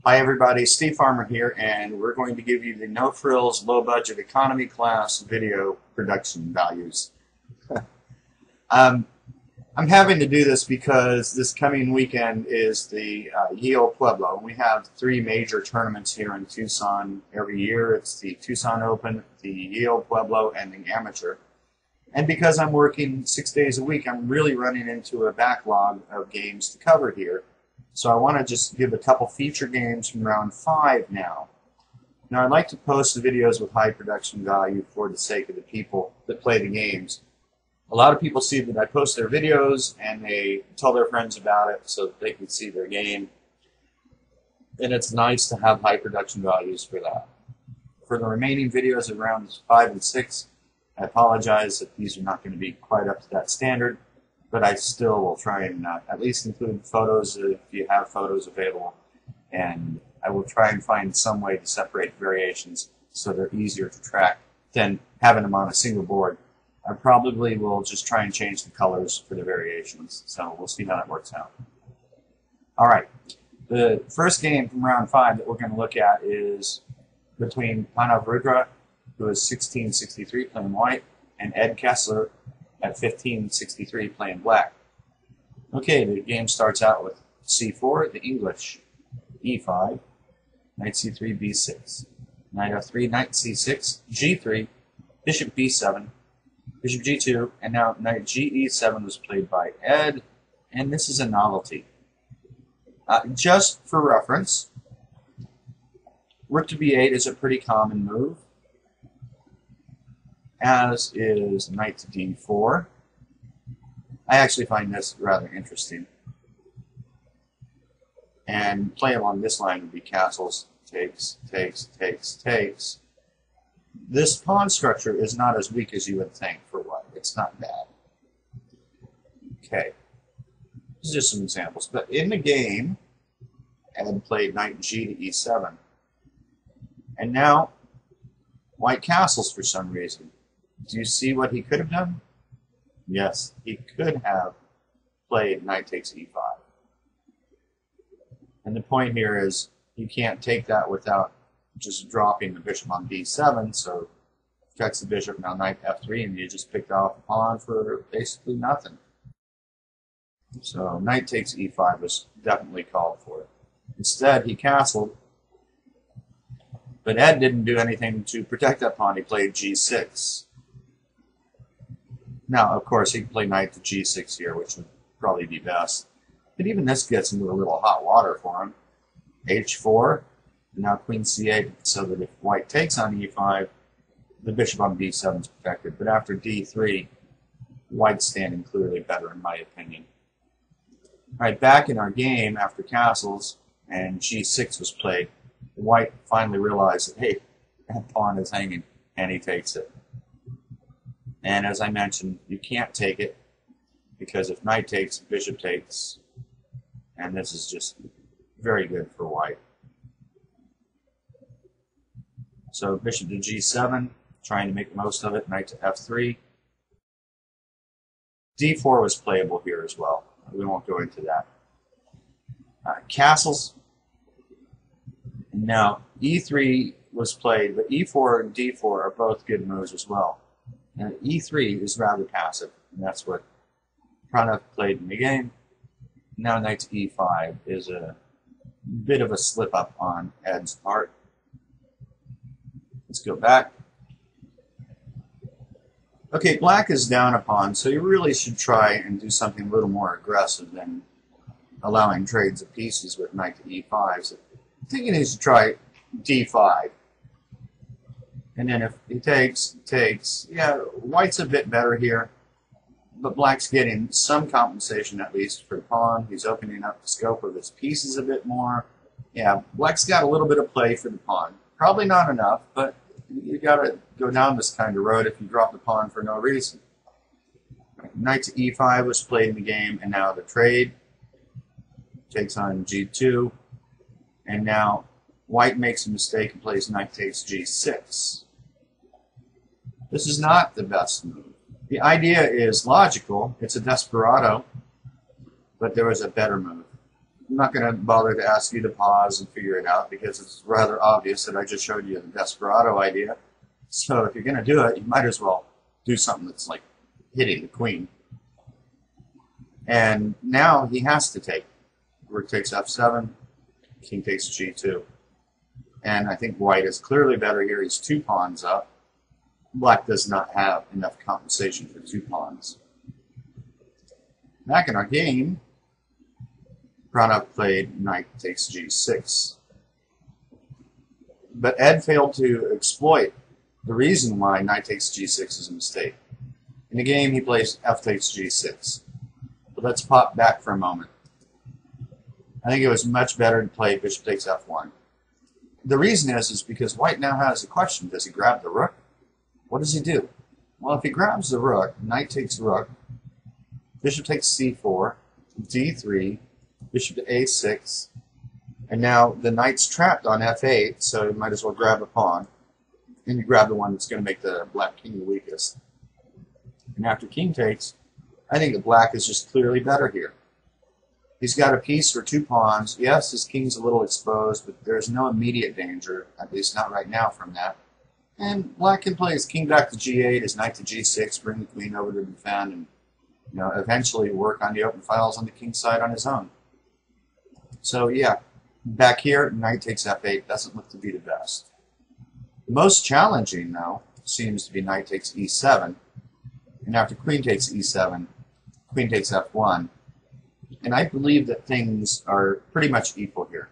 Hi everybody, Steve Farmer here, and we're going to give you the no-frills, low-budget economy class video production values. I'm having to do this because this coming weekend is the Yale Pueblo. We have three major tournaments here in Tucson every year. It's the Tucson Open, the Yale Pueblo, and the Amateur. And because I'm working 6 days a week, I'm really running into a backlog of games to cover here. So I want to just give a couple feature games from round 5 now. Now I'd like to post the videos with high production value for the sake of the people that play the games. A lot of people see that I post their videos and they tell their friends about it so that they can see their game. And it's nice to have high production values for that. For the remaining videos of rounds 5 and 6, I apologize that these are not going to be quite up to that standard. But I still will try and at least include photos if you have photos available. And I will try and find some way to separate variations so they're easier to track than having them on a single board. I probably will just try and change the colors for the variations. So we'll see how that works out. All right. The first game from round 5 that we're going to look at is between Pranav Rudra, who is 1663 playing white, and Ed Kestler at 1563 playing black. Okay, the game starts out with c4, the English, e5, knight c3, b6, knight f3, knight c6, g3, bishop b7, bishop g2, and now knight ge7 was played by Ed, and this is a novelty. Just for reference, rook to b8 is a pretty common move, as is knight to d4. I actually find this rather interesting. And play along this line would be castles, takes, takes, takes, takes. This pawn structure is not as weak as you would think for white. It's not bad. Okay. These are just some examples. But in the game, Ed played knight g to e7. And now, white castles for some reason. Do you see what he could have done? Yes, he could have played knight takes e5. And the point here is you can't take that without just dropping the bishop on b7, so protects the bishop, now knight f3, and you just picked off a pawn for basically nothing. So knight takes e5 was definitely called for. Instead, he castled, but Ed didn't do anything to protect that pawn. He played g6. Now, of course, he could play knight to g6 here, which would probably be best. But even this gets into a little hot water for him. h4, and now queen c8, so that if white takes on e5, the bishop on b7 is protected. But after d3, white's standing clearly better, in my opinion. All right, back in our game, after castles and g6 was played, white finally realized that, hey, that pawn is hanging, and he takes it. And as I mentioned, you can't take it because if knight takes, bishop takes, and this is just very good for white. So bishop to g7, trying to make the most of it, knight to f3. d4 was playable here as well. We won't go into that. Castles. Now, e3 was played, but e4 and d4 are both good moves as well. And e3 is rather passive, and that's what Pranav played in the game. Now knight to e5 is a bit of a slip-up on Ed's part. Let's go back. Okay, black is down a pawn, so you really should try and do something a little more aggressive than allowing trades of pieces with knight to e5. So I think he needs to try d5. And then if he takes, yeah, white's a bit better here, but black's getting some compensation at least for the pawn. He's opening up the scope of his pieces a bit more. Yeah, black's got a little bit of play for the pawn. Probably not enough, but you got to go down this kind of road if you drop the pawn for no reason. Knight to e5 was played in the game, and now the trade takes on g2, and now white makes a mistake and plays knight takes g6. This is not the best move. The idea is logical. It's a desperado, but there was a better move. not going to bother to ask you to pause and figure it out because it's rather obvious that I just showed you the desperado idea. So if you're going to do it, you might as well do something that's like hitting the queen. And now he has to take. Rook takes f7, king takes g2. And I think white is clearly better here. He's 2 pawns up. Black does not have enough compensation for 2 pawns. Back in our game, Pranav played knight takes g6. But Ed failed to exploit the reason why knight takes g6 is a mistake. In the game, he plays f takes g6. But let's pop back for a moment. I think it was much better to play bishop takes f1. The reason is because white now has a question. Does he grab the rook? What does he do? Well, if he grabs the rook, knight takes rook, bishop takes c4, d3, bishop to a6, and now the knight's trapped on f8, so you might as well grab a pawn, and you grab the one that's going to make the black king the weakest. And after king takes, I think the black is just clearly better here. He's got a piece for 2 pawns. Yes, his king's a little exposed, but there's no immediate danger, at least not right now from that. And black can play his king back to g8, his knight to g6, bring the queen over to defend, and eventually work on the open files on the king side on his own. So yeah, back here, knight takes f8 doesn't look to be the best. The most challenging, though, seems to be knight takes e7, and after queen takes e7, queen takes f1. And I believe that things are pretty much equal here.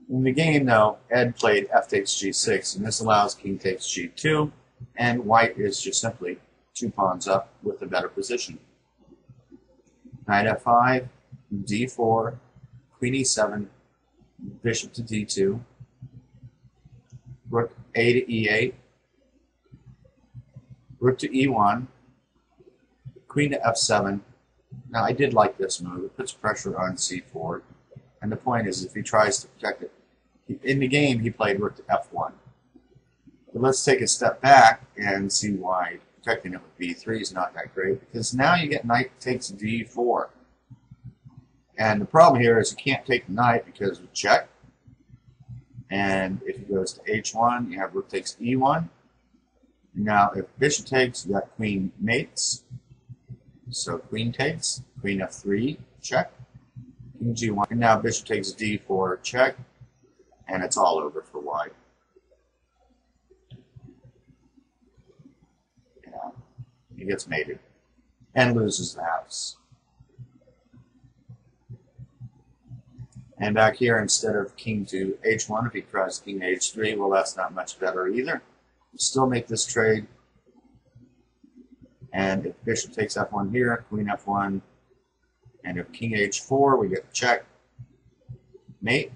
In the game, though, Ed played f takes g6, and this allows king takes g2, and white is just simply 2 pawns up with a better position. Knight f5, d4, queen e7, bishop to d2, rook a to e8, rook to e1, queen to f7. Now, I did like this move. It puts pressure on c4. And the point is, if he tries to protect it, in the game, he played rook to f1. But let's take a step back and see why protecting it with b3 is not that great. Because now you get knight takes d4. And the problem here is you can't take the knight because of check. And if he goes to h1, you have rook takes e1. Now, if bishop takes, you got queen mates. So queen takes, queen f3, check, king g1, and now bishop takes d4, check, and it's all over for white. Yeah, he gets mated and loses the house. And back here, instead of king to h1, if he tries king to h3, well, that's not much better either. You still make this trade. And if bishop takes f1 here, queen f1, and if king h4, we get check, mate.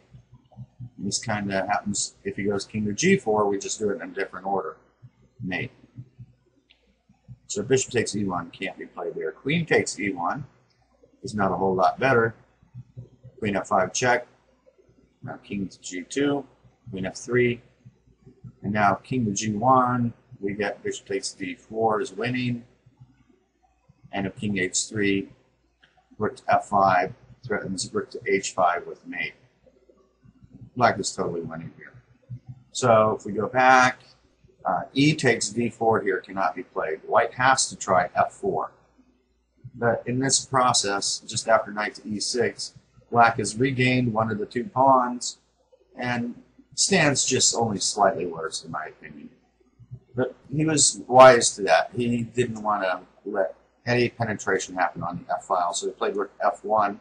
And this kind of happens if he goes king to g4, we just do it in a different order, mate. So bishop takes e1 can't be played there. Queen takes e1 is not a whole lot better. Queen f5 check, now king to g2, queen f3, and now king to g1, we get bishop takes d4 is winning. And if king h3, rook to f5 threatens rook to h5 with mate. Black is totally winning here. So if we go back, e takes d4 here cannot be played. White has to try f4. But in this process, just after knight to e6, black has regained one of the 2 pawns and stands just only slightly worse in my opinion. But he was wise to that. He didn't want to let any penetration happen on the f-file, so he played rook f1.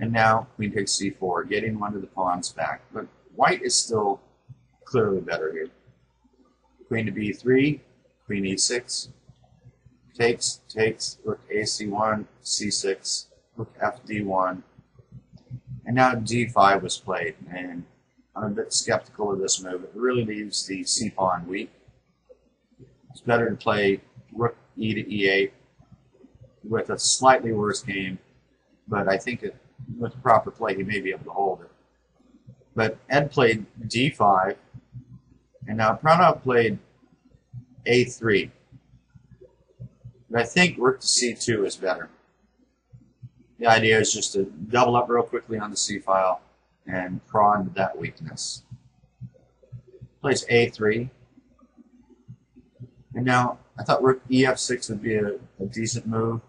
And now queen takes c4, getting one of the pawns back. But white is still clearly better here. Queen to b3, queen e6, takes, rook ac1, c6, rook fd1. And now d5 was played, and I'm a bit skeptical of this move. It really leaves the c-pawn weak. It's better to play rook e to e8 with a slightly worse game, but I think with proper play he may be able to hold it. But Ed played d5, and now Pranav played a3. But I think rook to c2 is better. The idea is just to double up real quickly on the C file and prawn that weakness. Plays A3. And now, I thought rook EF6 would be a decent move,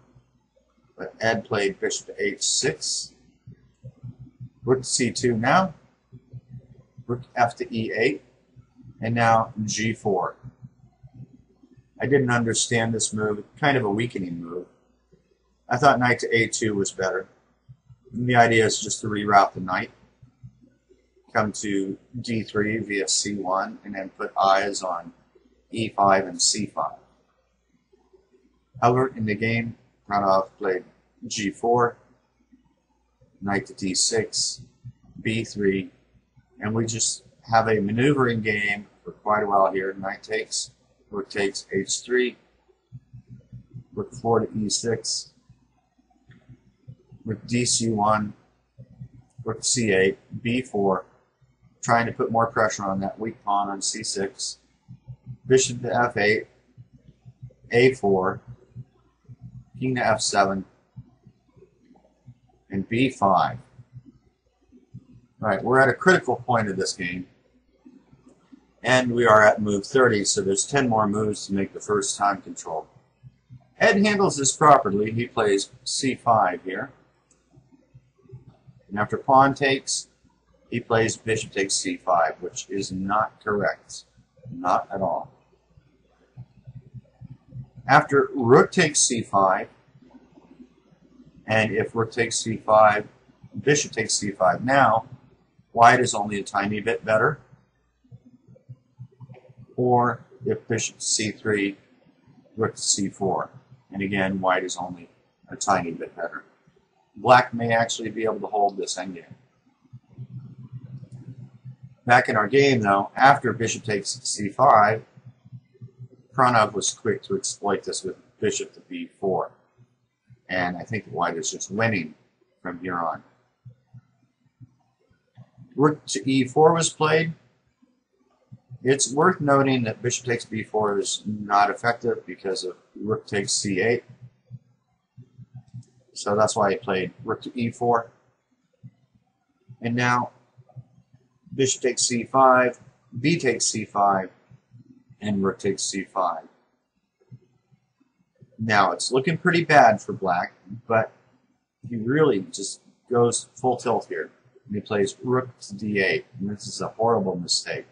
but Ed played bishop to H6. Rook to C2 now. Rook F to E8. And now G4. I didn't understand this move, kind of a weakening move. I thought knight to A2 was better. And the idea is just to reroute the knight. Come to D3 via C1 and then put eyes on E5 and C5. However, in the game, Pranav played G4, knight to D6, B3, and we just have a maneuvering game for quite a while here. Knight takes, rook takes H3, rook 4 to E6, rook DC1, rook C8, B4, trying to put more pressure on that weak pawn on C6, bishop to F8, A4, king to F7, and B5. Right, we're at a critical point of this game, and we are at move 30, so there's 10 more moves to make the first time control. Ed handles this properly. He plays C5 here. And after pawn takes, he plays bishop takes C5, which is not correct. Not at all. After rook takes C5, and if rook takes C5, bishop takes C5 now, white is only a tiny bit better. Or if bishop to C3, rook to C4. And again, white is only a tiny bit better. Black may actually be able to hold this endgame. Back in our game, though, after bishop takes C5, Pranav was quick to exploit this with bishop to B4. And I think white is just winning from here on. Rook to E4 was played. It's worth noting that bishop takes B4 is not effective because of rook takes C8. So that's why he played rook to E4. And now bishop takes C5, B takes C5, and rook takes C5. Now it's looking pretty bad for black, but he really just goes full tilt here. And he plays rook to D8, and this is a horrible mistake.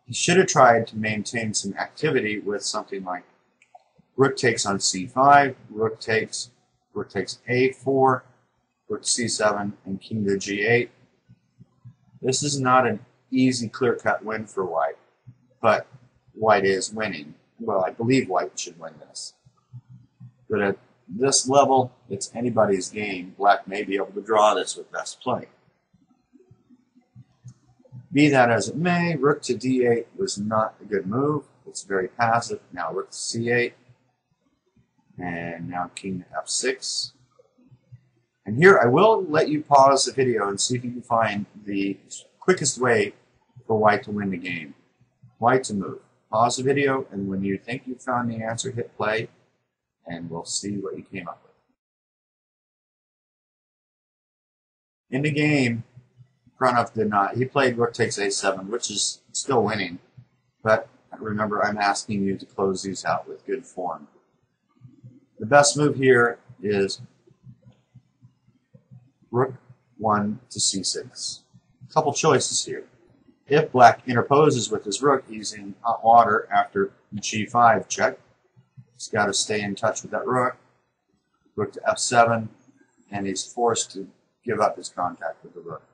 He should have tried to maintain some activity with something like rook takes on C5, rook takes A4, rook to C7, and king to G8. This is not an easy clear-cut win for white, but white is winning. Well, I believe white should win this. But at this level, it's anybody's game. Black may be able to draw this with best play. Be that as it may, rook to D8 was not a good move. It's very passive. Now rook to C8. And now king to F6. And here I will let you pause the video and see if you can find the quickest way for white to win the game. White to move. Pause the video, and when you think you've found the answer, hit play, and we'll see what you came up with. In the game, Pranav did not. He played rook takes A7, which is still winning, but remember, I'm asking you to close these out with good form. The best move here is rook 1 to C6. A couple choices here. If black interposes with his rook, he's in hot water after G5 check. He's got to stay in touch with that rook. Rook to F7, and he's forced to give up his contact with the rook.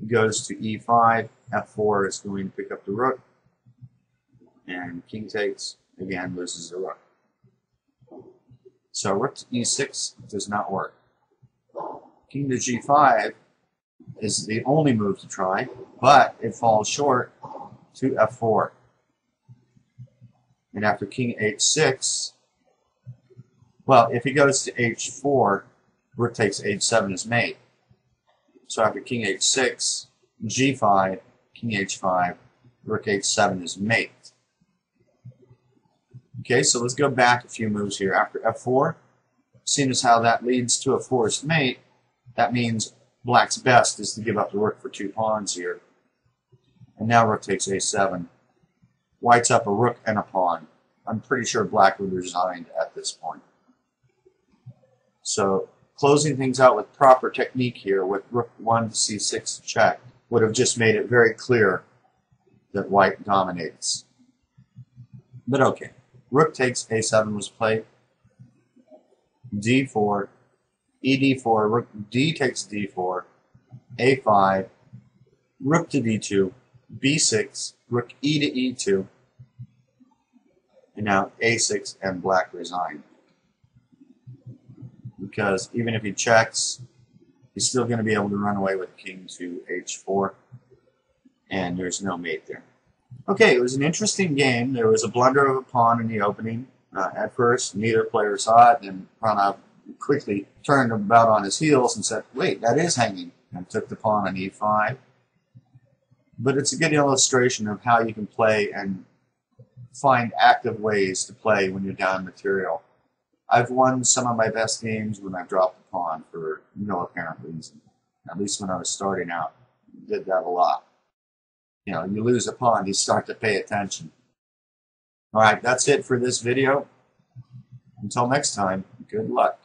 He goes to E5, F4 is going to pick up the rook, and king takes, again, loses the rook. So rook to E6 does not work. King to G5 is the only move to try, but it falls short to F4. And after king H6, well, if he goes to H4, rook takes H7 as mate. So after king H6, G5, king H5, rook H7 is mate. Okay, so let's go back a few moves here. After F4, seeing as how that leads to a forced mate, that means black's best is to give up the rook for 2 pawns here. And now rook takes a7. White's up a rook and a pawn. I'm pretty sure black would resign at this point. So closing things out with proper technique here with rook 1 to c6 check would have just made it very clear that white dominates. But okay, rook takes a7 was played. d4, ed4, rook d takes d4, a5, rook to d2, b6, rook e to e2, and now a6 and black resign. Because even if he checks, he's still going to be able to run away with king to h4, and there's no mate there. Okay, it was an interesting game. There was a blunder of a pawn in the opening. At first, neither player saw it, and Pranav quickly turned about on his heels and said, wait, that is hanging, and took the pawn on e5. But it's a good illustration of how you can play and find active ways to play when you're down material. I've won some of my best games when I've dropped the pawn for no apparent reason. At least when I was starting out, I did that a lot. You know, you lose a pawn, you start to pay attention. Alright, that's it for this video. Until next time, good luck.